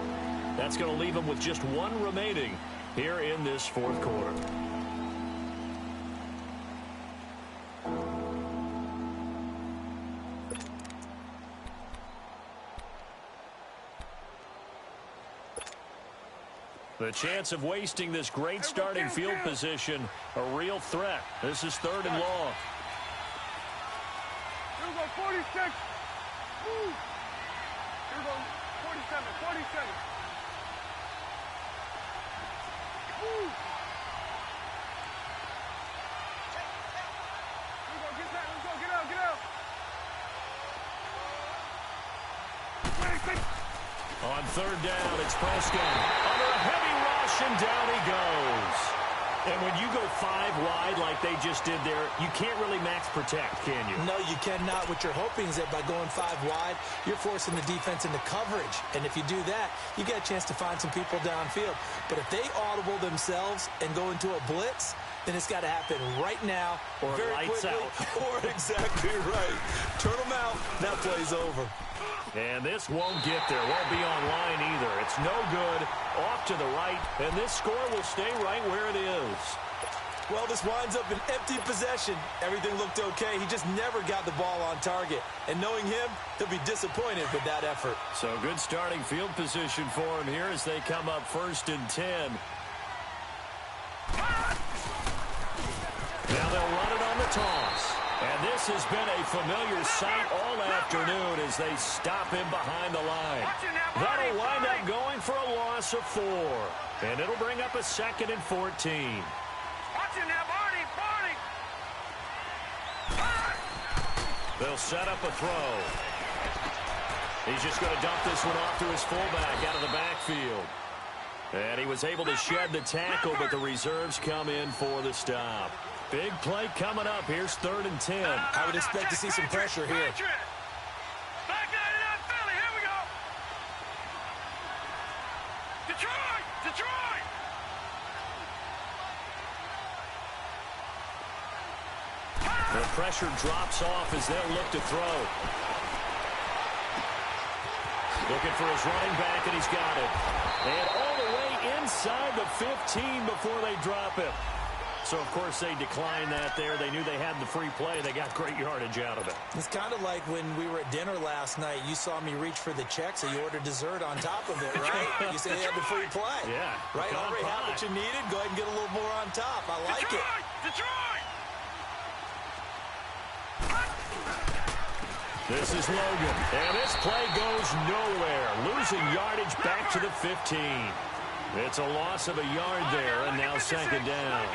S1: That's going to leave them with just 1 remaining here in this 4th quarter. The chance of wasting this great starting field position, a real threat. This is 3rd and long.
S2: Here we go, 46. Woo. Here we go, 47, 47. Woo. Here we go, get that, let's go, get out, get out. 26.
S1: On 3rd down, it's Prescott. Under a heavy rush, and down he goes. And when you go 5 wide like they just did there, you can't really max protect, can you?
S3: No, you cannot. What you're hoping is that by going 5 wide, you're forcing the defense into coverage. And if you do that, you get a chance to find some people downfield. But if they audible themselves and go into a blitz, then it's got to happen right now,
S1: or
S3: very
S1: lights
S3: quickly,
S1: out.
S3: Or exactly right. Turn them out. That play's over.
S1: And this won't get there. Won't be online either. It's no good. Off to the right. And this score will stay right where it is.
S3: Well, this winds up an empty possession. Everything looked okay. He just never got the ball on target. And knowing him, he'll be disappointed with that effort.
S1: So good starting field position for him here as they come up 1st and 10. Now they'll run it on the toss. And this has been a familiar sight all afternoon as they stop him behind the line. That'll wind up going for a loss of 4. And it'll bring up a 2nd and 14.
S2: Watch it now, Barney, Barney.
S1: They'll set up a throw. He's just going to dump this one off to his fullback out of the backfield. And he was able to shed the tackle, but the reserves come in for the stop. Big play coming up. Here's 3rd and 10.
S3: I would expect to see some pressure here.
S2: Back 99 Philly. Here we go. Detroit. Detroit.
S1: The pressure drops off as they'll look to throw. Looking for his running back, and he's got it. And all the way inside the 15 before they drop him. So, of course, they declined that there. They knew they had the free play. They got great yardage out of it.
S3: It's kind of like when we were at dinner last night. You saw me reach for the check, so you ordered dessert on top of it, right? You said you had the free play.
S1: Yeah.
S3: Right? Already had what you needed. Go ahead and get a little more on top. I like it.
S2: Detroit!
S1: This is Logan. And this play goes nowhere. Losing yardage back to the 15. It's a loss of a yard there, and now 2nd down.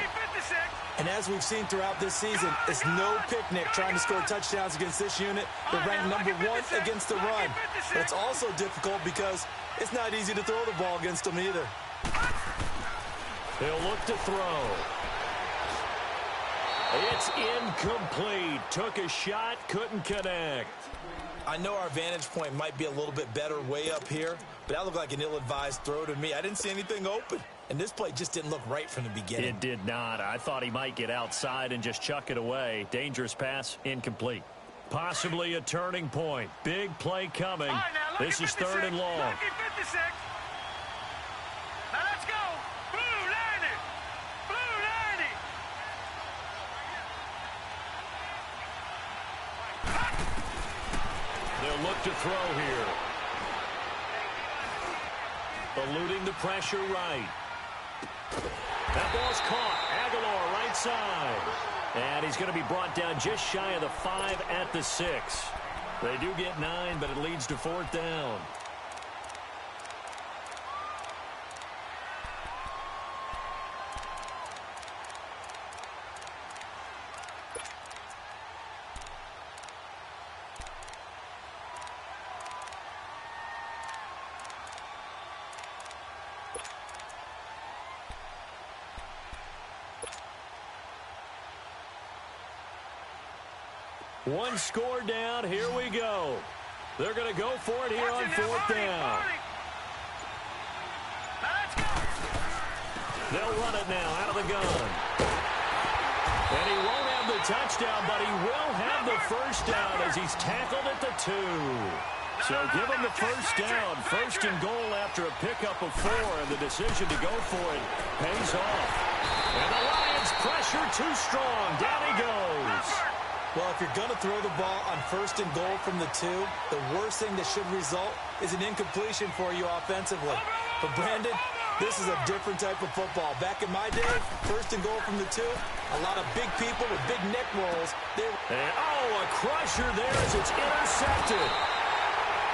S3: And as we've seen throughout this season, it's no picnic trying to score touchdowns against this unit. They're ranked #1 against the run. But it's also difficult because it's not easy to throw the ball against them either.
S1: They'll look to throw. It's incomplete. Took a shot, couldn't connect.
S3: I know our vantage point might be a little bit better way up here, but that looked like an ill-advised throw to me. I didn't see anything open, and this play just didn't look right from the beginning.
S1: It did not. I thought he might get outside and just chuck it away. Dangerous pass, incomplete. Possibly a turning point. Big play coming.
S2: Right,
S1: this is 3rd and long.
S2: Lucky 56. Now let's go. Blue 90. Blue 90.
S1: They'll look to throw here. Eluding the pressure right. That ball's caught. Aguilar right side. And he's going to be brought down just shy of the 5 at the 6. They do get 9, but it leads to 4th down. One score down. Here we go. They're going to go for it here on 4th down. They'll run it now out of the gun. And he won't have the touchdown, but he will have the 1st down as he's tackled at the 2. So give him the 1st down. 1st and goal after a pickup of 4, and the decision to go for it pays off. And the Lions pressure too strong. Down he goes.
S3: Well, if you're going to throw the ball on 1st and goal from the 2, the worst thing that should result is an incompletion for you offensively. But, Brandon, this is a different type of football. Back in my day, 1st and goal from the 2, a lot of big people with big neck rolls.
S1: A crusher there as it's intercepted.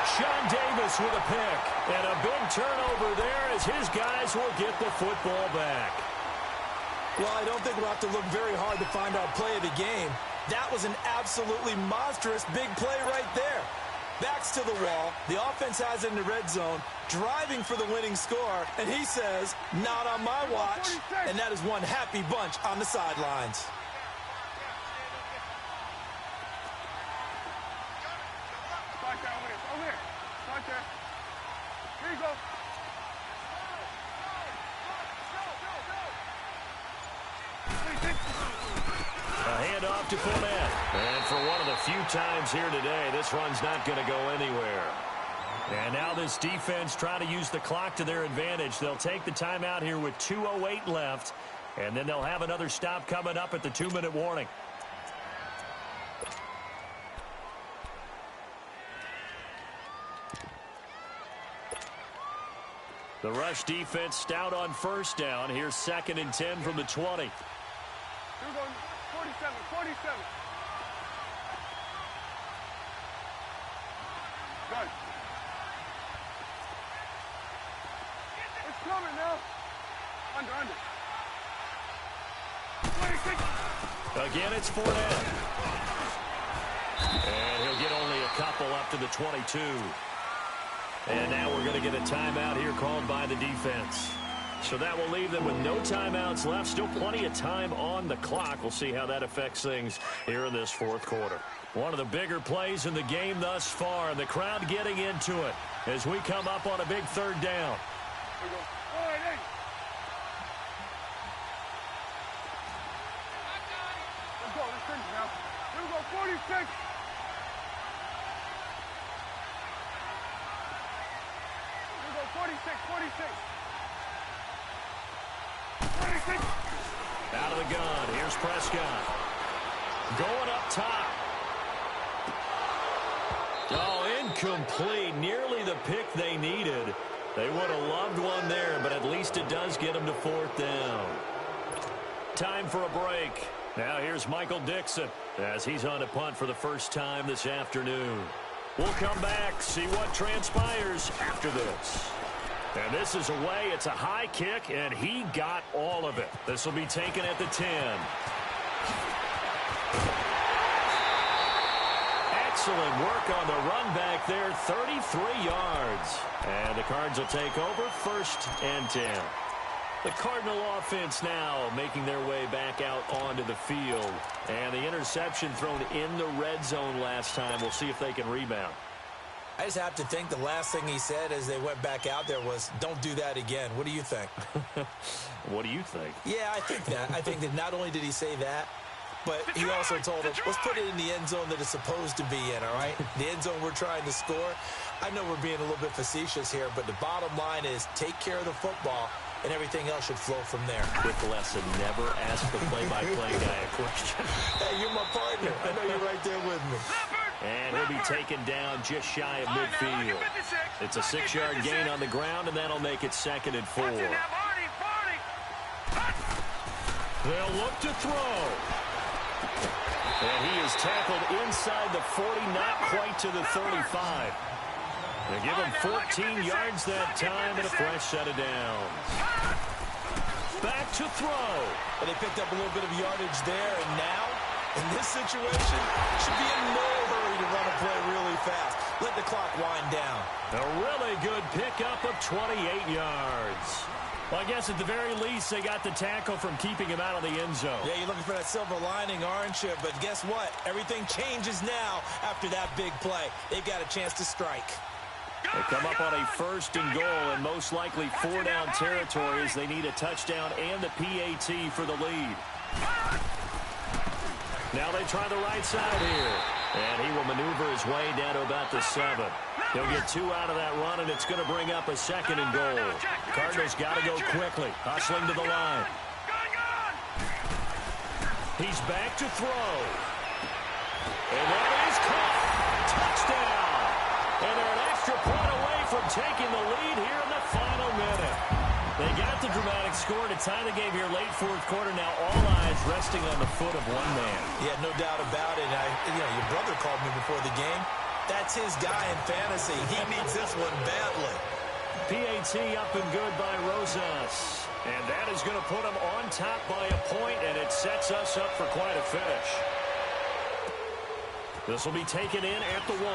S1: Sean Davis with a pick. And a big turnover there as his guys will get the football back.
S3: Well, I don't think we'll have to look very hard to find our play of the game. That was an absolutely monstrous big play right there. Backs to the wall. The offense has it in the red zone, driving for the winning score. And he says, not on my watch. And that is one happy bunch on the sidelines.
S2: Over here. Start there. Here you go.
S1: A handoff to Fournette. And for one of the few times here today, this run's not going to go anywhere. And now this defense trying to use the clock to their advantage. They'll take the timeout here with 2:08 left. And then they'll have another stop coming up at the 2-minute warning. The rush defense stout on 1st down. Here's 2nd and 10 from the 20.
S2: You're going 47, 47. Good. It's coming now. Under. 26.
S1: Again, it's Fournette. And he'll get only a couple up to the 22. And now we're going to get a timeout here called by the defense. So that will leave them with no timeouts left. Still plenty of time on the clock. We'll see how that affects things here in this fourth quarter. One of the bigger plays in the game thus far. The crowd getting into it as we come up on a big third down.
S2: Here we go. All right, hey. Let's go. Let's finish now. Here we go. 46. Here we go. 46. 46. 26.
S1: Out of the gun. Here's Prescott. Going up top. Oh, incomplete. Nearly the pick they needed. They would have loved one there, but at least it does get them to fourth down. Time for a break. Now here's Michael Dixon as he's on a punt for the first time this afternoon. We'll come back, see what transpires after this. And this is away. It's a high kick, and he got all of it. This will be taken at the 10. Excellent work on the run back there, 33 yards. And the Cards will take over, 1st and 10. The Cardinal offense now making their way back out onto the field. And the interception thrown in the red zone last time. We'll see if they can rebound.
S3: I just have to think the last thing he said as they went back out there was, don't do that again. What do you think?
S1: What do you think?
S3: Yeah, I think that. I think that not only did he say that, but he also told him, let's put it in the end zone that it's supposed to be in, all right? The end zone we're trying to score. I know we're being a little bit facetious here, but the bottom line is take care of the football, and everything else should flow from there.
S1: Quick lesson, never ask the play-by-play guy a question.
S3: Hey, you're my partner. I know you're right there with me.
S1: And he'll be taken down just shy of midfield. It's a 6-yard gain on the ground, and that'll make it 2nd and 4. They'll look to throw. And he is tackled inside the 40, not quite to the 35. They give him 14 yards that time and a fresh set of downs. Back to throw.
S3: And they picked up a little bit of yardage there, and now, in this situation, should be in no hurry to run a play really fast. Let the clock wind down.
S1: A really good pickup of 28 yards. Well, I guess at the very least, they got the tackle from keeping him out of the end zone.
S3: Yeah, you're looking for that silver lining, aren't you? But guess what? Everything changes now after that big play. They've got a chance to strike.
S1: They come up on a 1st and goal, and most likely 4-down territory as they need a touchdown and the PAT for the lead. Now they try the right side here. And he will maneuver his way down to about the 7. He'll get 2 out of that run, and it's going to bring up a 2nd and goal. Cardinals got to go quickly, hustling to the line. He's back to throw. And that is caught. Touchdown. And they're an extra point away from taking the lead here in the final minute. They got the dramatic score to tie the game here late fourth quarter. Now all eyes resting on the foot of one man.
S3: Yeah, no doubt about it. Your brother called me before the game. That's his guy in fantasy. He needs this one badly.
S1: PAT up and good by Rosas. And that is going to put him on top by a point, and it sets us up for quite a finish. This will be taken in at the 1.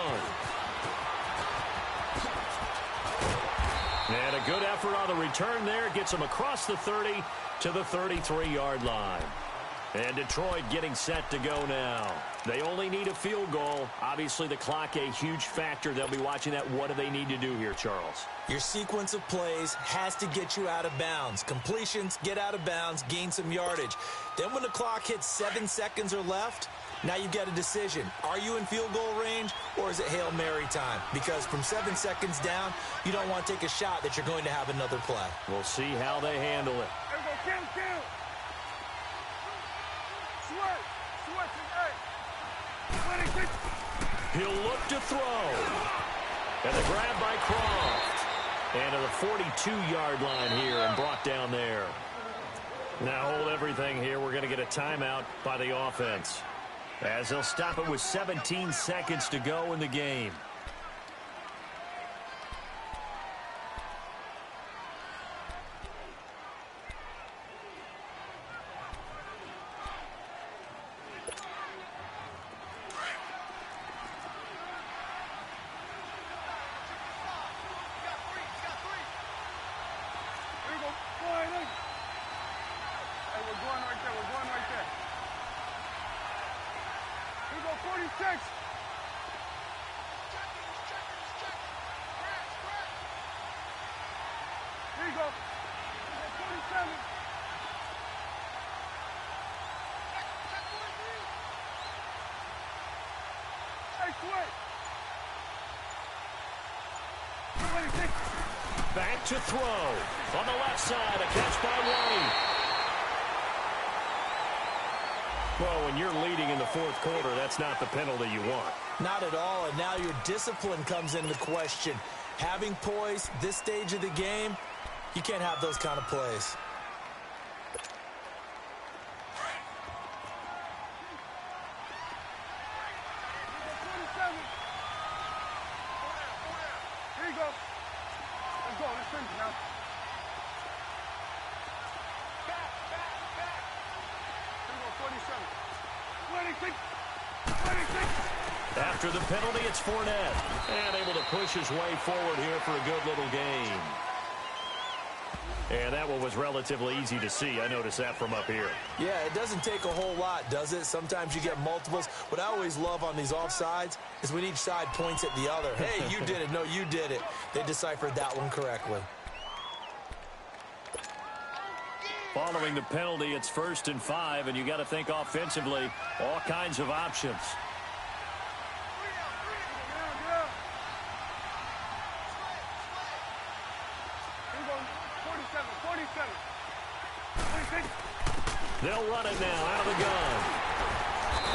S1: And a good effort on the return there. Gets him across the 30 to the 33-yard line. And Detroit getting set to go now. They only need a field goal. Obviously, the clock a huge factor. They'll be watching that. What do they need to do here, Charles?
S3: Your sequence of plays has to get you out of bounds. Completions, get out of bounds, gain some yardage. Then when the clock hits 7 seconds or left, now you get a decision. Are you in field goal range, or is it Hail Mary time? Because from 7 seconds down, you don't want to take a shot that you're going to have another play.
S1: We'll see how they handle it.
S2: There we go. Kill.
S1: He'll look to throw. And the grab by Croft. And to the 42-yard line here and brought down there. Now hold everything here. We're going to get a timeout by the offense, as they'll stop it with 17 seconds to go in the game. Back to throw. On the left side, a catch by Wayne. Well, when you're leading in the fourth quarter, that's not the penalty you want.
S3: Not at all, and now your discipline comes into question. Having poise this stage of the game, you can't have those kind of plays.
S2: Here you go. Let's go. Let's finish now. Back. Here we go, 47. 26.
S1: After the penalty, it's Fournette. And able to push his way forward here for a good little gain. And that one was relatively easy to see. I noticed that from up here.
S3: Yeah, it doesn't take a whole lot, does it? Sometimes you get multiples. What I always love on these offsides is when each side points at the other. Hey, you did it. No, you did it. They deciphered that one correctly.
S1: Following the penalty, it's 1st and 5, and you got to think offensively, all kinds of options. They'll run it now out of the gun.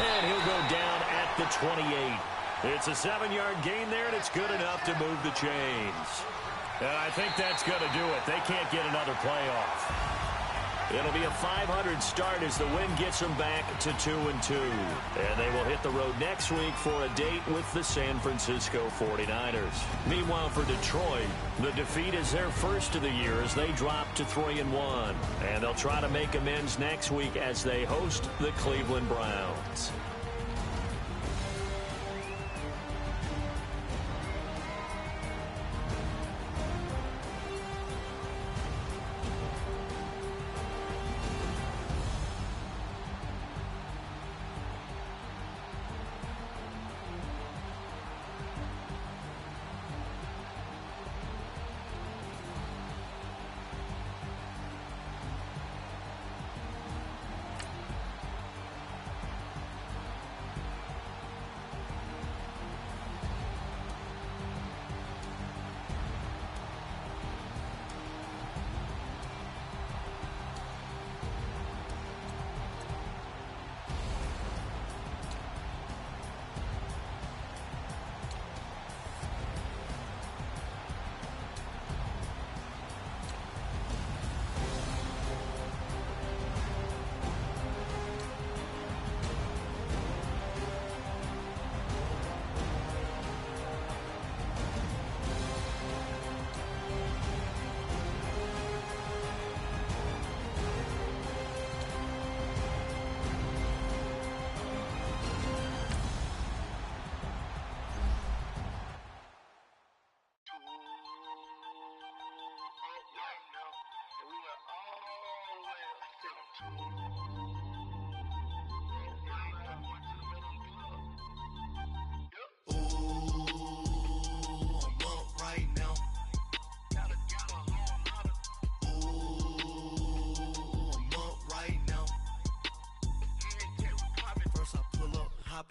S1: And he'll go down at the 28. It's a 7-yard gain there, and it's good enough to move the chains. And I think that's going to do it. They can't get another playoff. It'll be a 500 start as the win gets them back to 2-2. And they will hit the road next week for a date with the San Francisco 49ers. Meanwhile, for Detroit, the defeat is their first of the year as they drop to 3-1. And they'll try to make amends next week as they host the Cleveland Browns.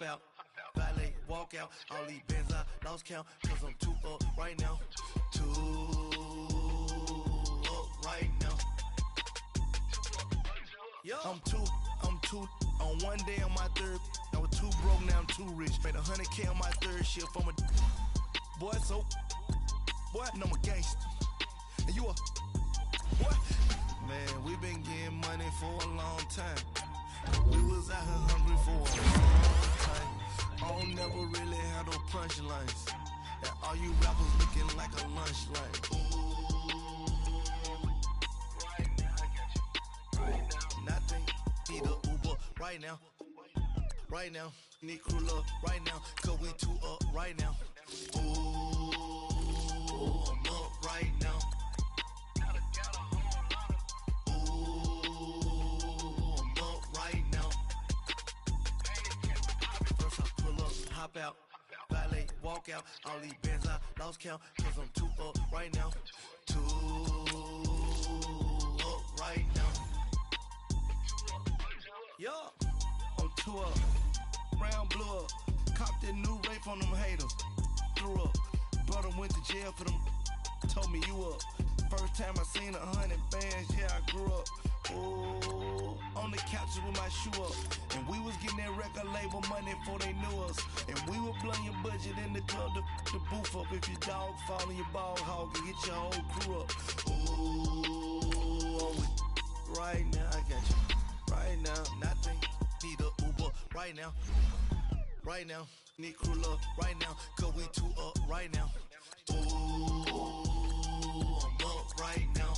S4: Out, valet, walk out, all these bands I lost count, cause I'm 2 up right now, 2 up right now, I'm two, on one day on my third, I was 2 broke, now I'm 2 rich, made 100K on my third shift from a, boy, so, boy, and I'm a gangster, and you a, boy, man, we been getting money for a long time. We was out here hungry for a long time. I don't never really have no punchlines. And all you rappers looking like a lunch line. Right now, I got you. Right now. Nothing. Need a Uber right now. Right now. Need crew love right now. Cause we 2 up right now. Ooh, I'm up right now. Hop out, valet, walk out, all these bands I lost count, cause I'm 2 up right now, 2 up right now, yeah, I'm 2 up, round blew up, copped that new rape on them haters, threw up, brother went to jail for them, told me you up. First time I seen 100 bands, yeah, I grew up. Ooh, on the couches with my shoe up. And we was getting that record label money before they knew us. And we were blowing your budget in the club to booth up. If your dog fall in your ball hog and get your whole crew up. Ooh, right now, I got you. Right now, nothing, need a Uber. Right now, need crew up. Right now, cause we two up right now. Ooh, I'm up right now.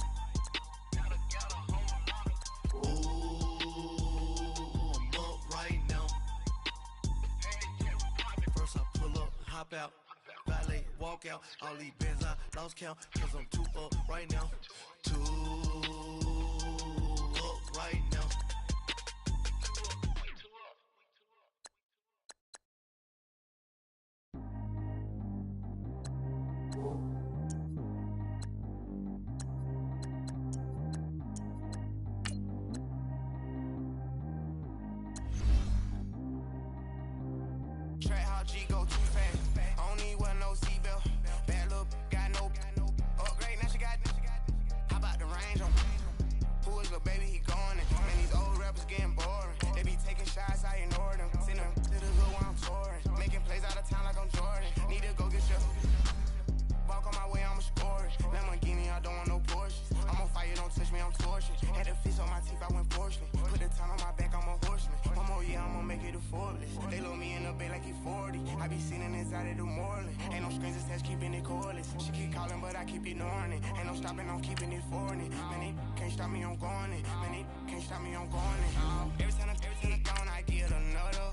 S4: Hop out, valet, walk out. All these bands I lost count, cause I'm too up right now. Too up right now.
S5: Track how G go too fast. I don't need wear no seatbelt. Bad look, got no upgrade. Now she got. How about the range on? Who is the baby? He going in. Man, these old rappers getting boring. They be taking shots, I ignore them. Send them to the hood while I'm touring. Making plays out of town like I'm Jordan. Need to go get your. Walk on my way, I'ma score it. Lamborghini, I don't want no Porsches. I'm on fire, don't touch me, I'm torching. Had the fish on my teeth, I went porcelain. Put the time on my back, I'm a horseman. One more year, I'ma make it a Forbes. They load me in the bay like he 40. I be sitting inside of the Moreland. Ain't no screens attached, keeping it cordless. She keep calling, but I keep ignoring it. Ain't no stopping, I'm keeping it for it. Man, it can't stop me, I'm going it. Man, it can't stop me, I'm going it. Every time I gone, I get another.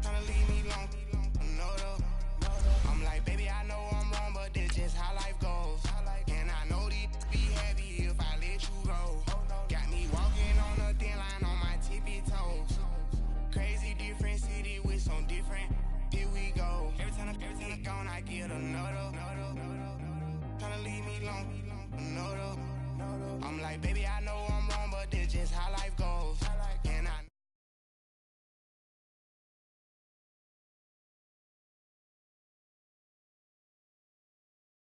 S5: Tryna leave me long, another. I'm like, baby, I know I'm wrong, but this just how life goes. And I know these be happy if I let you go. Got me walking on a thin line on my tippy toes. Crazy different city with some different. Here we go. Every time I gone, I get another. Tryna leave me long, another. I'm like, baby, I know